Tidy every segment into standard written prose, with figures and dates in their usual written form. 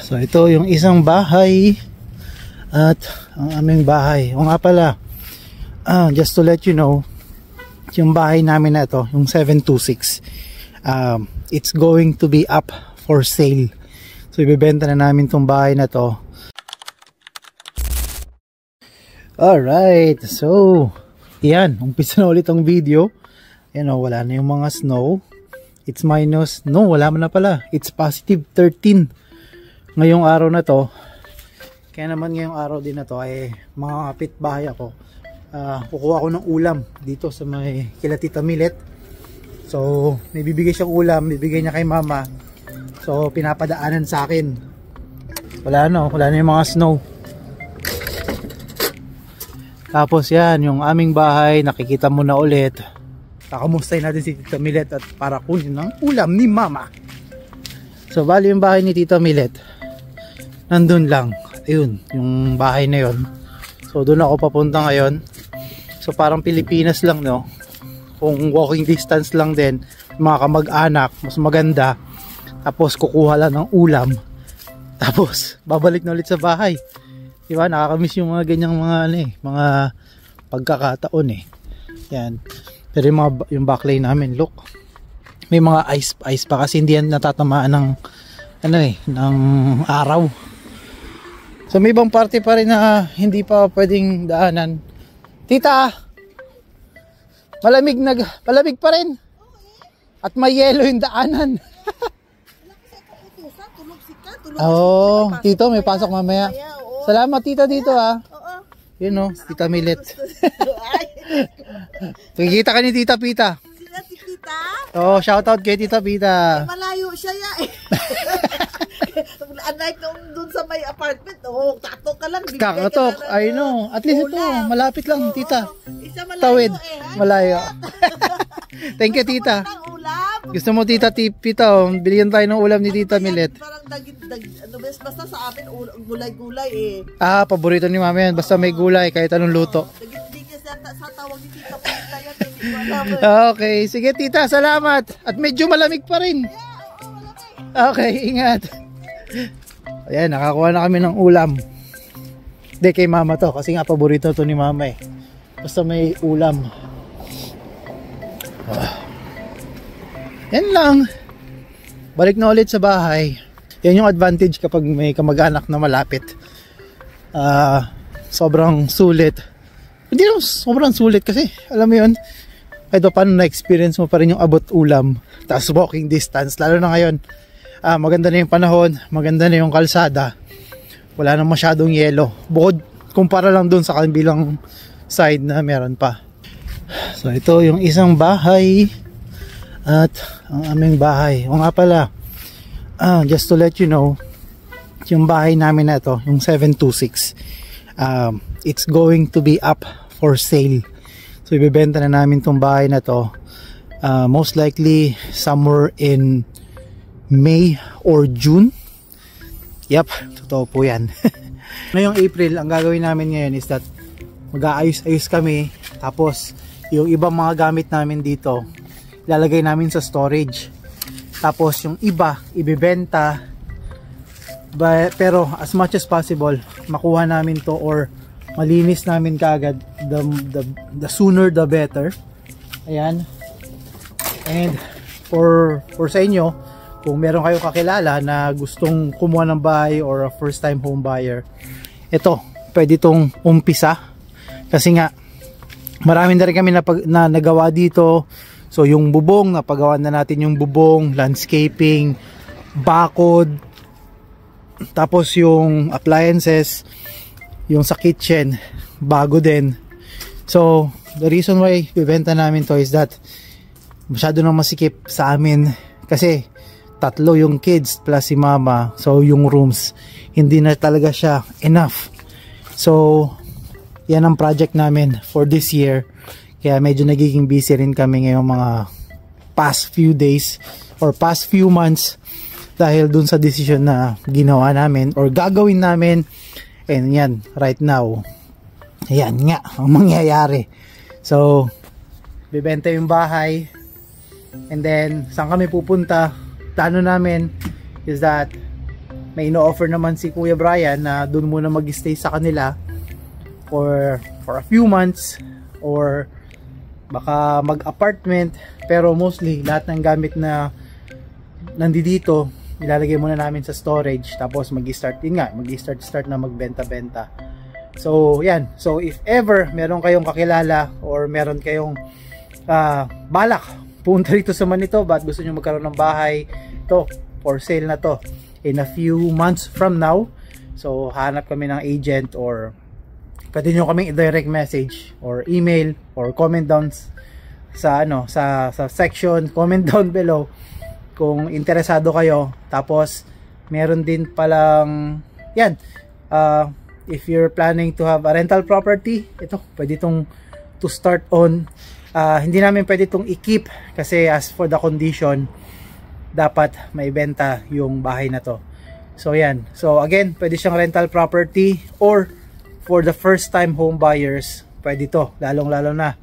So ito yung isang bahay at ang aming bahay. O nga pala, just to let you know, yung bahay namin na ito, yung 726, it's going to be up for sale. So ibebenta na namin tong bahay na to. Alright, so yan, umpisa na ulit ang video. Yan o, wala na yung mga snow. It's minus, no, wala man na pala. It's positive 13 ngayong araw na to. Kaya naman ngayong araw din na to ay mga kapitbahay ako. Kukuha ko ng ulam dito sa may kila Tita Milet. So may bibigay siyang ulam, bibigay niya kay mama. So pinapadaanan sa akin. Wala na yung mga snow. Tapos yan, yung aming bahay, nakikita mo na ulit. Kakamustay natin si Tita Milet at para kunin ng ulam ni mama. So bali yung bahay ni Tita Milet, nandun lang. Ayun, yung bahay na yun. So doon ako papunta ngayon. So parang Pilipinas lang, no? Kung walking distance lang din, mga kamag-anak, mas maganda. Tapos kukuha lang ng ulam. Tapos babalik na ulit sa bahay. Diba? Nakakamiss yung mga ganyang mga pagkakataon eh. Yan. Pero yung backline namin, look. May mga ice pa kasi hindi yan natatamaan ng ng araw. So may ibang parte pa rin na hindi pa pwedeng daanan. Tita, malamig pa rin. At may yelo yung daanan. Oh, tito, may pasok mamaya. Salamat tita dito ha. Yun o, Tita Milet. Kikita ka ni Tita Pita. Sila si Tita? Oh, shoutout kay Tita Pita. Malayo siya ya eh. Unlike nung dun sa may apartment, tato ka lang. Kakatok, I know. At least ito, malapit lang, Tita. Isa malayo Tawid, malayo. Thank you, Tita. Ulam? Gusto mo, Tita Pita, bilhin tayo ng ulam ni Tita Milet. Parang basta sa amin, gulay-gulay eh. Paborito ni Mama yan. Basta may gulay, kahit anong luto. Hindi niya sa tawag ni Tita Pita yan. Okay, sige Tita, salamat. At medyo malamig pa rin. Okay, ingat. Ayan, nakakuha na kami ng ulam. Hindi, kay Mama to. Kasi nga, paborito to ni Mama eh. Basta may ulam. Yan lang. Balik na ulit sa bahay. Yan yung advantage kapag may kamag-anak na malapit. Sobrang sulit. Hindi naman sobrang sulit kasi alam mo yun, kahit paano na-experience mo pa rin yung abot ulam. Tapos walking distance. Lalo na ngayon, maganda na yung panahon, maganda na yung kalsada. Wala na masyadong yelo. Bukod kumpara lang dun sa kabilang side na meron pa. So ito yung isang bahay at ang aming bahay. O nga pala, just to let you know, yung bahay namin na ito, yung 726, it's going to be up for sale. So ibebenta na namin tong bahay na to, most likely somewhere in May or June. Yep, totoo po yan. Ngayong April, ang gagawin namin ngayon is that mag-aayos-ayos kami. Tapos yung ibang mga gamit namin dito, ilalagay namin sa storage. Tapos yung iba, ibebenta. Pero as much as possible, makuha namin to or malinis namin kaagad. The sooner the better. Ayan. And for sa inyo, kung meron kayo kakilala na gustong kumuha ng bahay or a first time home buyer, ito, pwede itong umpisa. Kasi nga, marami na rin kami na nagawa dito. So yung bubong, napagawa na natin yung bubong, landscaping, bakod, tapos yung appliances, yung sa kitchen, bago din. So the reason why bibenta namin to is that masyado nang masikip sa amin kasi tatlo yung kids plus si mama. So yung rooms, hindi na talaga siya enough. So yan ang project namin for this year. Kaya medyo nagiging busy rin kami ngayong mga past few days or past few months dahil dun sa decision na ginawa namin or gagawin namin. And yan, right now, yan nga ang mangyayari. So bibenta yung bahay and then saan kami pupunta? Plano namin is that may ino-offer naman si Kuya Brian na doon muna mag-stay sa kanila for a few months or baka mag-apartment, pero mostly lahat ng gamit na nandito ilalagay muna namin sa storage, tapos mag-start na magbenta-benta. So yan, so if ever meron kayong kakilala or meron kayong balak punta rito sa Manitoba at gusto nyo magkaroon ng bahay, to for sale na to in a few months from now, so hanap kami ng agent, or pwede nyo kaming i-direct message or email or comment down sa section, comment down below kung interesado kayo. Tapos meron din palang yan, if you're planning to have a rental property, ito pwede itong to start on. Hindi namin pwede itong i-keep kasi as for the condition, dapat may benta yung bahay na to. So yan, so again, pwede siyang rental property, or for the first time home buyers, pwede to, lalong lalo na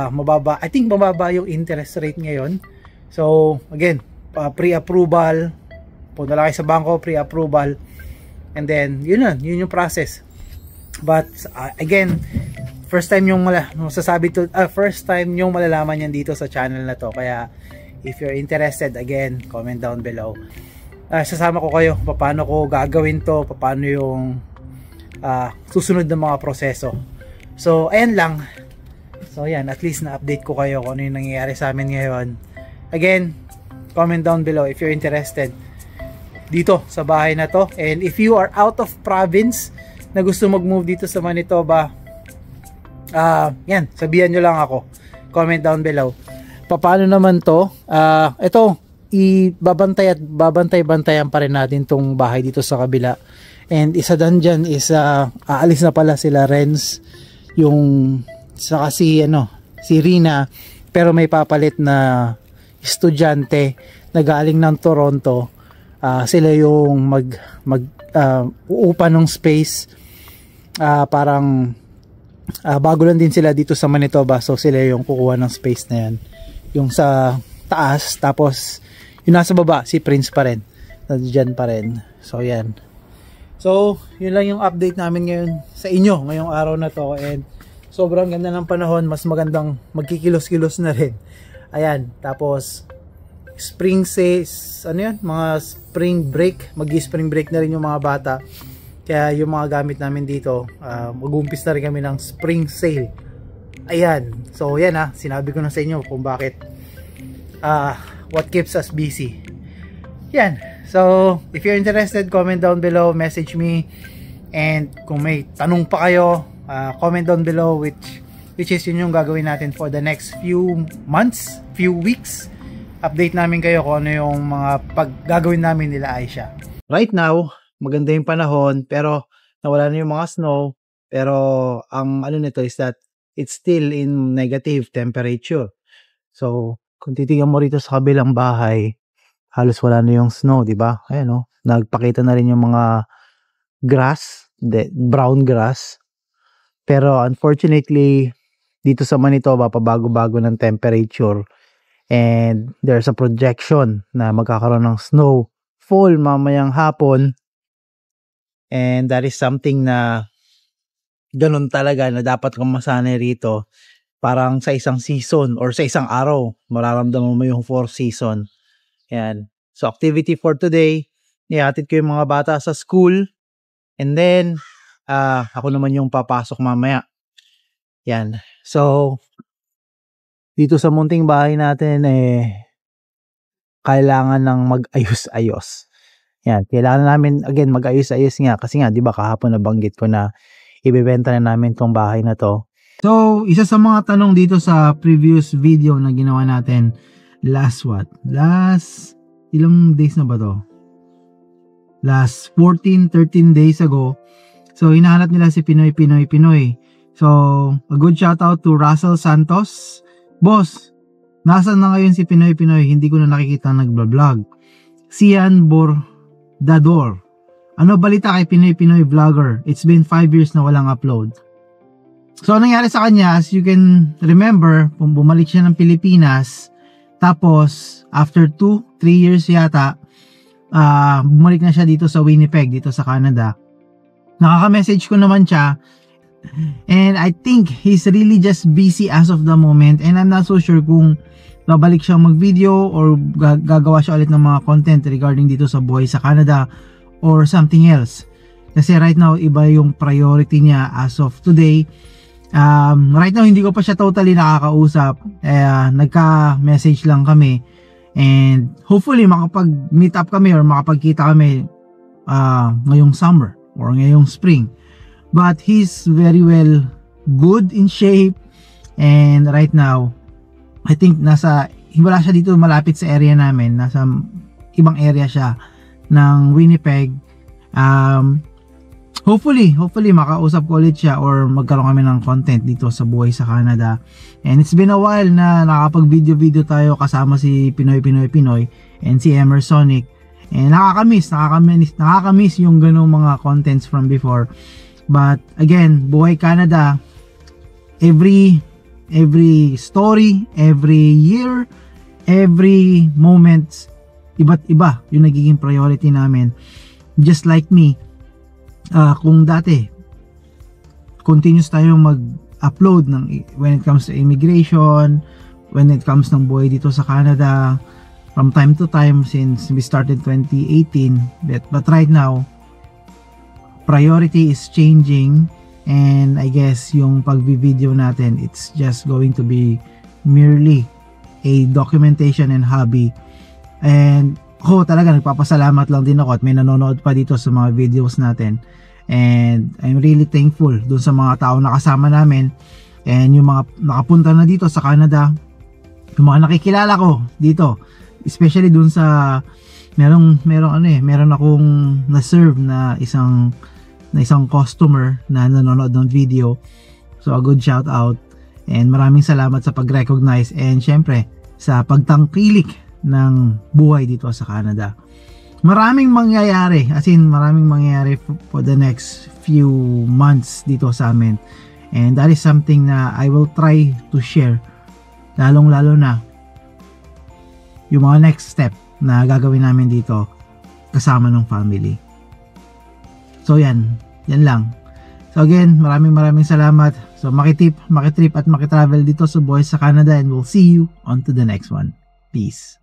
mababa, I think mababa yung interest rate ngayon. So again, pre-approval, punta lang kayo sa bangko, pre-approval, and then yun yung process. But again, first time yung first time yung malalaman yan dito sa channel na to, kaya if you're interested, again, comment down below. Sasama ko kayo paano ko gagawin to, paano yung susunod na mga proseso. So ayan lang. So yan, at least na-update ko kayo kung ano yung nangyayari sa amin ngayon. Again, comment down below if you're interested dito sa bahay na to. And if you are out of province na gusto mag-move dito sa Manitoba, yan, sabihan nyo lang ako. Comment down below. Paano naman to? Ito, babantay-bantayan pa rin natin tong bahay dito sa kabila. And isa dyan is aalis na pala sila Renz, yung saka si Rina, pero may papalit na estudyante na galing ng Toronto. Sila yung uupa ng space, parang bago lang din sila dito sa Manitoba, so sila yung kukuha ng space na yan, yung sa taas, tapos yung nasa baba si Prince pa rin, nandiyan pa rin. So yan. So, yun lang yung update namin ngayon sa inyo ngayong araw na to, and sobrang ganda ng panahon, mas magandang magkikilos-kilos na rin. Ayan, tapos spring says, mga spring break, mag-spring break na rin yung mga bata. Kaya yung mga gamit namin dito, mag-umpis na rin kami ng spring sale. Ayan, so yan sinabi ko na sa inyo kung bakit what keeps us busy. Yan. So, if you're interested, comment down below, message me, and kung may tanong pa kayo, comment down below which is yun yung gagawin natin for the next few months, few weeks. Update namin kayo kung ano yung mga paggagawin namin nila Aisha. Right now, maganda yung panahon, pero nawala na yung mga snow, pero ang nito is that it's still in negative temperature. So, kung titignan mo rito sa kabilang bahay, halos wala na yung snow, di ba? Ayan nagpakita na rin yung mga grass, brown grass. Pero unfortunately, dito sa Manitoba, pabago-bago ng temperature, and there's a projection na magkakaroon ng snowfall mamayang hapon, and that is something na ganun talaga, na dapat kang masanay rito. Parang sa isang season or sa isang araw, mararamdaman mo yung 4 season. Yan. So, activity for today, ihatid ko yung mga bata sa school, and then ako naman yung papasok mamaya. Yan. So, dito sa munting bahay natin, kailangan ng mag-ayos-ayos. Yan. Kailangan namin, again, mag-ayos-ayos nga. Kasi nga, di ba, kahapon nabanggit ko na ibebenta na namin tong bahay na to. So, isa sa mga tanong dito sa previous video na ginawa natin, last ilang days na ba to? Last 13 days ago. So, hinahanap nila si Pinoy. So, a good shout out to Russell Santos. Boss, nasaan na ngayon si Pinoy? Hindi ko na nakikita nagbablog. Sian Bordador. Ano balita kay Pinoy vlogger? It's been 5 years na walang upload. So, anong nangyari sa kanya, as you can remember, bumalik siya ng Pilipinas. Tapos, after 2-3 years yata, bumalik na siya dito sa Winnipeg, dito sa Canada. Nakaka-message ko naman siya, and I think he's really just busy as of the moment, and I'm not so sure kung babalik siyang mag-video or gagawa siya ulit ng mga content regarding dito sa buhay sa Canada or something else. Kasi right now, iba yung priority niya as of today. Right now, hindi ko pa siya totally nakakausap. Nagka-message lang kami. And hopefully, makapag-meet up kami or makapagkita kami ngayong summer or ngayong spring. But he's very well good in shape. And right now, I think wala siya dito malapit sa area namin. Nasa ibang area siya ng Winnipeg. Hopefully makausap ko ulit siya or magkaroon kami ng content dito sa buhay sa Canada. And it's been a while na nakapag-video tayo kasama si Pinoy and si Emersonic. And nakakamiss yung ganung mga contents from before. But again, buhay Canada, every story, every year, every moment, iba't iba yung nagiging priority namin. Just like me, kung dati continuous tayong mag-upload when it comes to immigration, when it comes ng buhay dito sa Canada, from time to time since we started 2018, but right now priority is changing. And I guess yung pag-video natin, it's just going to be merely a documentation and hobby. And ako talaga nagpapasalamat lang din ako at may nanonood pa dito sa mga videos natin. And I'm really thankful dun sa mga tao na kasama namin and yung mga nakapunta na dito sa Canada, yung mga nakikilala ko dito, especially dun sa meron akong na-serve na isang customer na nanonood ng video. So a good shout out and maraming salamat sa pag-recognize and syempre sa pagtangkilik ng buhay dito sa Canada. Maraming mangyayari for the next few months dito sa amin, and that is something na I will try to share, lalong lalo na yung mga next step na gagawin namin dito kasama ng family. So yan lang. So again, maraming salamat. So makitrip at makitravel dito sa buhay sa Canada, and we'll see you on to the next one. Peace.